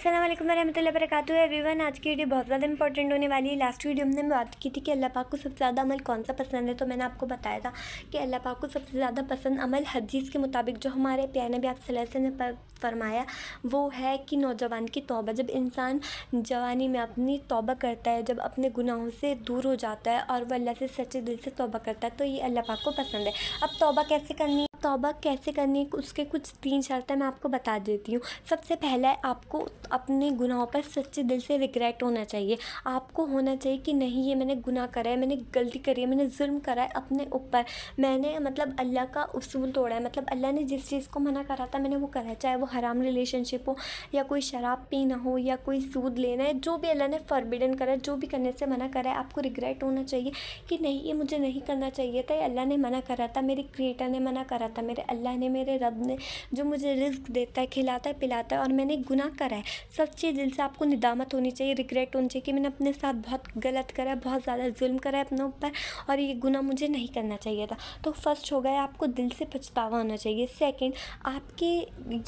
अस्सलाम वालेकुम वरहमतुल्लाहि वबरकातुहू एवरीवन। आज की वीडियो बहुत ज़्यादा इंपॉर्टेंट होने वाली है। लास्ट वीडियो हमने बात की थी कि अल्लाह पाक को सबसे ज़्यादा अमल कौन सा पसंद है। तो मैंने आपको बताया था कि अल्लाह पाक को सबसे ज़्यादा पसंद अमल हदीस के मुताबिक जो हमारे प्यारे नबी आप सल्लल्लाहु अलैहि वसल्लम ने फरमाया वो है कि नौजवान की तौबा। जब इंसान जवानी में अपनी तौबा करता है, जब अपने गुनाहों से दूर हो जाता है और वह अल्लाह से सच्चे दिल से तौबा करता है, तो ये अल्लाह पाक को पसंद है। अब तौबा कैसे करनी है, उसके कुछ 3 शर्तें मैं आपको बता देती हूँ। सबसे पहला है, आपको अपने गुनाहों पर सच्चे दिल से रिग्रेट होना चाहिए। आपको होना चाहिए कि नहीं, ये मैंने गुनाह करा है, मैंने गलती करी है, मैंने जुल्म करा है अपने ऊपर, मैंने अल्लाह का उसूल तोड़ा है, अल्लाह ने जिस चीज़ को मना करा था मैंने वो करा है, चाहे वो हराम रिलेशनशिप हो या कोई शराब पीना हो या कोई सूद लेना है, जो भी अल्लाह ने फॉरबिडन करा है, जो भी करने से मना करा है, आपको रिग्रेट होना चाहिए कि नहीं, ये मुझे नहीं करना चाहिए था, ये अल्लाह ने मना करा था, मेरे क्रिएटर ने मना करा था, मेरे अल्लाह ने, मेरे रब ने, जो मुझे रिज़्क देता है, खिलाता है, पिलाता है, और मैंने गुनाह करा है। सच्चे दिल से आपको निदामत होनी चाहिए, रिग्रेट होनी चाहिए कि मैंने अपने साथ बहुत गलत करा है, बहुत ज़्यादा जुल्म करा है अपने ऊपर, और ये गुनाह मुझे नहीं करना चाहिए था। तो फर्स्ट हो गया, आपको दिल से पछतावा होना चाहिए। सेकंड, आपके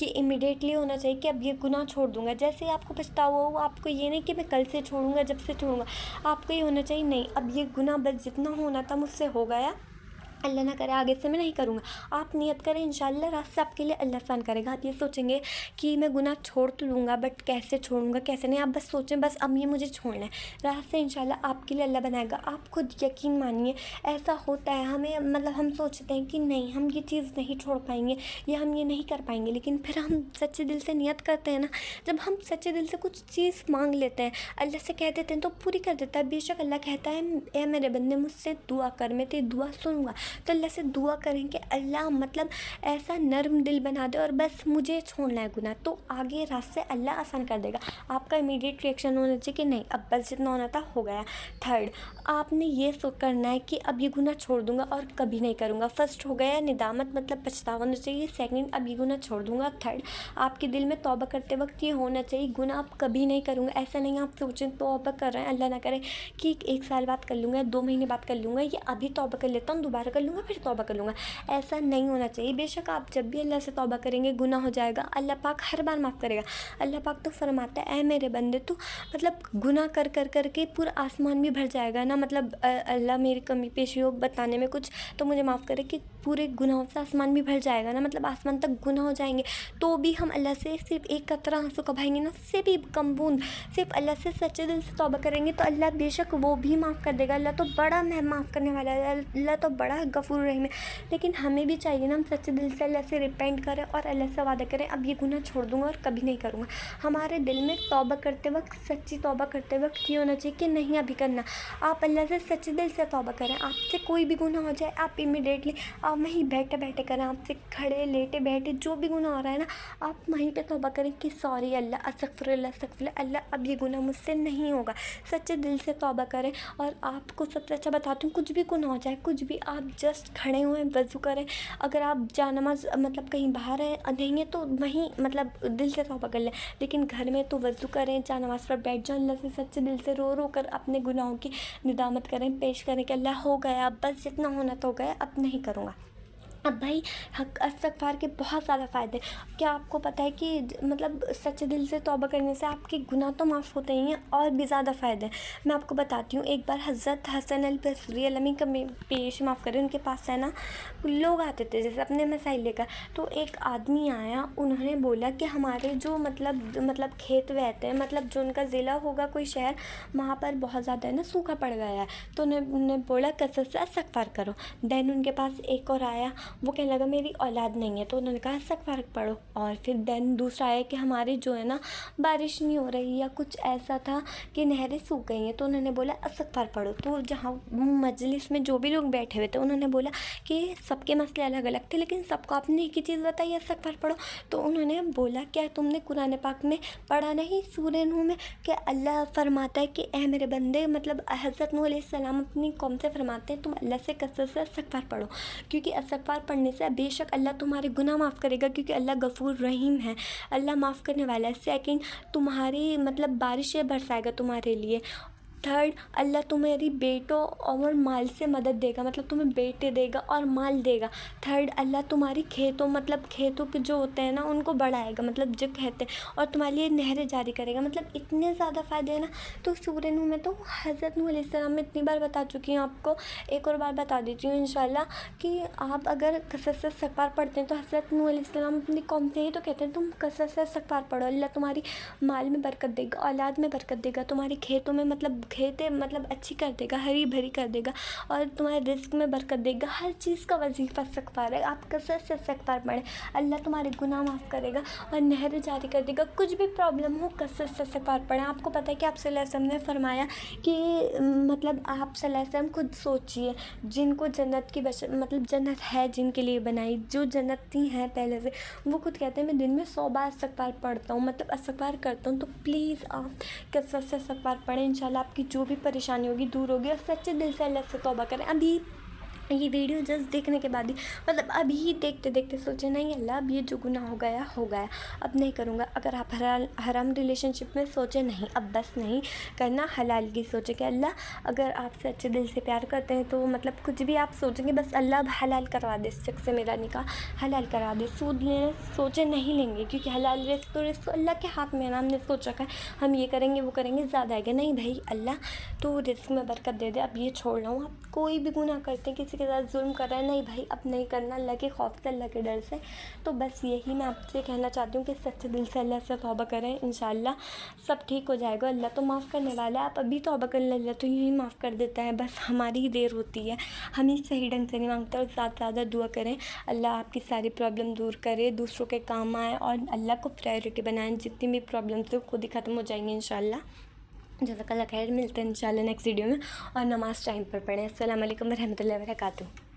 ये इमीडिएटली होना चाहिए कि अब ये गुनाह छोड़ दूंगा। जैसे ही आपको पछतावा हो, आपको ये नहीं कि मैं कल से छोड़ूंगा, जब से छोड़ूंगा, आपको ये होना चाहिए नहीं, अब ये गुनाह बस जितना होना था मुझसे हो गया, अल्लाह ना करे आगे से मैं नहीं करूँगा। आप नियत करें, इंशाल्लाह रास्ते आपके लिए अल्लाह आसान करेगा। आप ये सोचेंगे कि मैं गुनाह छोड़ तो लूँगा, बट कैसे छोड़ूंगा, कैसे नहीं, आप बस सोचें बस अब ये मुझे छोड़ना है, रास्ते इंशाल्लाह आपके लिए अल्लाह बनाएगा। आप खुद यकीन मानिए, ऐसा होता है हमें, हम सोचते हैं कि नहीं, हम ये चीज़ नहीं छोड़ पाएंगे या हम ये नहीं कर पाएंगे, लेकिन फिर हम सच्चे दिल से नियत करते हैं ना, जब हम सच्चे दिल से कुछ चीज़ मांग लेते हैं, अल्लाह से कह देते हैं तो पूरी कर देता है। बेशक अल्लाह कहता है, ए मेरे बंदे मुझसे दुआ कर, मैं तेरी दुआ सुनूंगा। तो अल्लाह से दुआ करें कि अल्लाह ऐसा नर्म दिल बना दे और बस मुझे छोड़ना है गुनाह, तो आगे रास्ते अल्लाह आसान कर देगा। आपका इमीडिएट रिएक्शन होना चाहिए कि नहीं, अब बस जितना होना था हो गया। थर्ड, आपने ये सोच करना है कि अब ये गुनाह छोड़ दूंगा और कभी नहीं करूँगा। फर्स्ट हो गया निदामत, पछतावा होना चाहिए। सेकंड, अब ये गुनाह छोड़ दूंगा। थर्ड, आपके दिल में तौबा करते वक्त ये होना चाहिए, गुनाह अब कभी नहीं करूँगा। ऐसा नहीं आप सोचें तौबा कर रहे हैं, अल्लाह ना करे कि 1 साल बाद कर लूँगा, 2 महीने बाद कर लूँगा, या अभी तौबा कर लेता हूँ, दोबारा कर लूँगा, फिर तौबा कर लूँगा। ऐसा नहीं होना चाहिए। बेशक आप जब भी अल्लाह से तौबा करेंगे गुनाह हो जाएगा, अल्लाह पाक हर बार माफ़ करेगा। अल्लाह पाक तो फरमाता है, ऐ मेरे बंदे तू गुनाह कर कर कर के पूरा आसमान भी भर जाएगा ना, अल्लाह मेरी कमी पेशी हो बताने में कुछ तो मुझे माफ़ करे कि पूरे गुनाहों से आसमान भी भर जाएगा ना, आसमान तक गुनाह हो जाएंगे, तो भी हम अल्लाह से सिर्फ एक कतरा आंसू का बहाएंगे ना, उससे भी कम बूंद सिर्फ अल्लाह से सच्चे दिल से तौबा करेंगे तो अल्लाह बेशक वो भी माफ़ कर देगा। अल्लाह तो बड़ा माफ़ करने वाला है, अल्लाह तो बड़ा गफूर रहीम है। लेकिन हमें भी चाहिए ना, हम सच्चे दिल से अल्लाह से रिपेंट करें और अल्लाह से वादा करें, अब ये गुनाह छोड़ दूंगा और कभी नहीं करूँगा। हमारे दिल में तौबा करते वक्त, सच्ची तौबा करते वक्त ये होना चाहिए कि नहीं अभी करना। आप अल्लाह से सच्चे दिल से तौबा करें, आपसे कोई भी गुनाह हो जाए, आप इमीडिएटली आप वहीं बैठे बैठे करें, आपसे खड़े लेटे बैठे जो भी गुनाह हो रहा है ना, आप वहीं पे तौबा करें कि सॉरी अल्लाह, अस्तगफिरुल्लाह अल्लाह, अब ये गुनाह मुझसे नहीं होगा। सच्चे दिल से तौबा करें। और आपको सबसे अच्छा बताती हूँ, कुछ भी गुनाह हो जाए, कुछ भी, आप जस्ट खड़े हुए वज़ू करें। अगर आप जानमाज़ कहीं बाहर हैं नहीं है तो वहीं दिल से तौबा कर लें, लेकिन घर में तो वज़ू करें, जानमाज़ पर बैठ जाओ, अल्लाह से सच्चे दिल से रो रो कर अपने गुनाहों की निदामत करें, पेश करें कि अल्लाह हो गया, बस जितना होना तो हो गया, अब नहीं करूँगा। अब भाई इस्तिग़फ़ार के बहुत ज़्यादा फ़ायदे। क्या आपको पता है कि सच्चे दिल से तौबा करने से आपके गुनाह तो माफ़ होते ही हैं और भी ज़्यादा फ़ायदे हैं। मैं आपको बताती हूँ। एक बार हज़रत हसन अल बसरी अल्लाह का पेश माफ़ करें, उनके पास है ना लोग आते थे जैसे अपने मसाइल लेकर। तो एक आदमी आया, उन्होंने बोला कि हमारे जो खेत वहते हैं, जो उनका ज़िला होगा कोई शहर, वहाँ पर बहुत ज़्यादा है ना सूखा पड़ गया है। तो उन्होंने बोला कसरत से इस्तिग़फ़ार करो। देन उनके पास एक और आया, वो कहने लगा मेरी औलाद नहीं है, तो उन्होंने कहा इस्तिग़फ़ार पढ़ो। और फिर देन दूसरा आया कि हमारी जो है ना बारिश नहीं हो रही, या कुछ ऐसा था कि नहरें सूख गई हैं, तो उन्होंने बोला इस्तिग़फ़ार पढ़ो। तो जहाँ मजलिस में जो भी लोग बैठे हुए थे उन्होंने बोला कि सबके मसले अलग अलग थे, लेकिन सबको आपने एक ही चीज़ बताई, इस्तिग़फ़ार पढ़ो। तो उन्होंने बोला क्या तुमने कुरान पाक में पढ़ा नहीं, सूरह नूह में, कि अल्लाह फरमाता है कि ए मेरे बंदे, हज़रत नूह अलैहिस्सलाम अपनी कौम से फरमाते हैं तुम अल्लाह से कसरत से इस्तिग़फ़ार पढ़ो, क्योंकि इस्तिग़फ़ार पढ़ने से बेशक अल्लाह तुम्हारे गुनाह माफ़ करेगा, क्योंकि अल्लाह गफूर रहीम है, अल्लाह माफ़ करने वाला है। सेकंड, तुम्हारी बारिशें बरसाएगा तुम्हारे लिए। थर्ड, अल्लाह तुम्हारी बेटों और माल से मदद देगा, मतलब तुम्हें बेटे देगा और माल देगा। थर्ड, अल्लाह तुम्हारी खेतों मतलब खेतों के जो होते हैं ना उनको बढ़ाएगा, मतलब जो कहते हैं, और तुम्हारे लिए नहरें जारी करेगा। मतलब इतने ज़्यादा फ़ायदे हैं ना। तो सूरह नूह में तो हज़रत नूह अलैहिस्सलाम में इतनी बार बता चुकी हूँ आपको, एक और बार बता देती हूँ इंशाल्लाह, कि आप अगर कसरत से इस्तिग़फ़ार पढ़ते हैं तो हज़रत नूह अलैहिस्सलाम अपनी कौम से ही तो कहते हैं तुम कसरत से इस्तिग़फ़ार पढ़ो, अल्लाह तुम्हारी माल में बरकत देगा, औलाद में बरकत देगा, तुम्हारी खेतों में मतलब खेतें मतलब अच्छी कर देगा, हरी भरी कर देगा, और तुम्हारे रिस्क में बरकत देगा। हर चीज़ का वजीफ़ा इस्तिग़फ़ार है। आप कसरत से इस्तिग़फ़ार पढ़ें, अल्लाह तुम्हारे गुनाह माफ़ करेगा और नहरें जारी कर देगा। कुछ भी प्रॉब्लम हो कसरत से इस्तिग़फ़ार पढ़ें। आपको पता है कि आप सल्लल्लाहु अलैहि वसल्लम ने फरमाया कि मतलब आप सल्लल्लाहु अलैहि वसल्लम खुद सोचिए, जिनको जन्नत की मतलब जन्नत है जिनके लिए बनाई, जो जन्नती हैं पहले से, वो खुद कहते हैं मैं दिन में 100 बार इस्तिग़फ़ार पढ़ता हूँ, मतलब इस्तिग़फ़ार करता हूँ। तो प्लीज़ आप कसरत से इस्तिग़फ़ार पढ़ें, इंशाल्लाह आपकी जो भी परेशानी होगी दूर होगी, और सच्चे दिल से अल्लाह से तौबा करें। अभी ये वीडियो जस्ट देखने के बाद ही, मतलब अभी देखते देखते सोचे नहीं अल्लाह अब ये जो गुनाह हो गया, अब नहीं करूँगा। अगर आप हराम रिलेशनशिप में सोचे नहीं, अब बस नहीं करना, हलाल की सोचे कि अल्लाह अगर आप सच्चे दिल से प्यार करते हैं तो मतलब कुछ भी आप सोचेंगे, बस अल्लाह अब हलाल करवा दे, इस शख्स से मेरा निकाह हलाल करवा दे। सूद लेने सोचे नहीं लेंगे, क्योंकि हलाल रिस्क तो अल्लाह के हाथ में है ना। हमने सोच रखा है हम ये करेंगे वो करेंगे, ज़्यादा आएगा, नहीं भाई अल्लाह तो रिस्क में बरकत दे दे, अब ये छोड़ रहा हूँ। आप कोई भी गुनाह करते हैं, किसी के साथ जुल्म कर रहे हैं, नहीं भाई अब नहीं करना, अल्लाह के खौफ से, अल्लाह के डर से। तो बस यही मैं आपसे कहना चाहती हूँ कि सच्चे दिल से अल्लाह से तौबा करें, इंशाल्लाह सब ठीक हो जाएगा। अल्लाह तो माफ़ करने वाला है। आप अभी तौबा कर लें, अल्लाह तो यूँ ही माफ़ कर देता है, बस हमारी ही देर होती है, हम ही सही ढंग से नहीं मांगते। और ज़्यादा से ज़्यादा दुआ करें, अल्लाह आपकी सारी प्रॉब्लम दूर करे, दूसरों के काम आए, और अल्लाह को प्रायोरिटी बनाएं। जितनी भी प्रॉब्लम्स है खुद ही ख़त्म हो जाएंगी इंशाल्लाह। जज़ाकल्लाह खैर, मिलते हैं इंशाल्लाह नेक्स्ट वीडियो में, और नमाज़ टाइम पर पढ़ें। अस्सलाम वालेकुम रहमतुल्लाहि व बरकातुहू।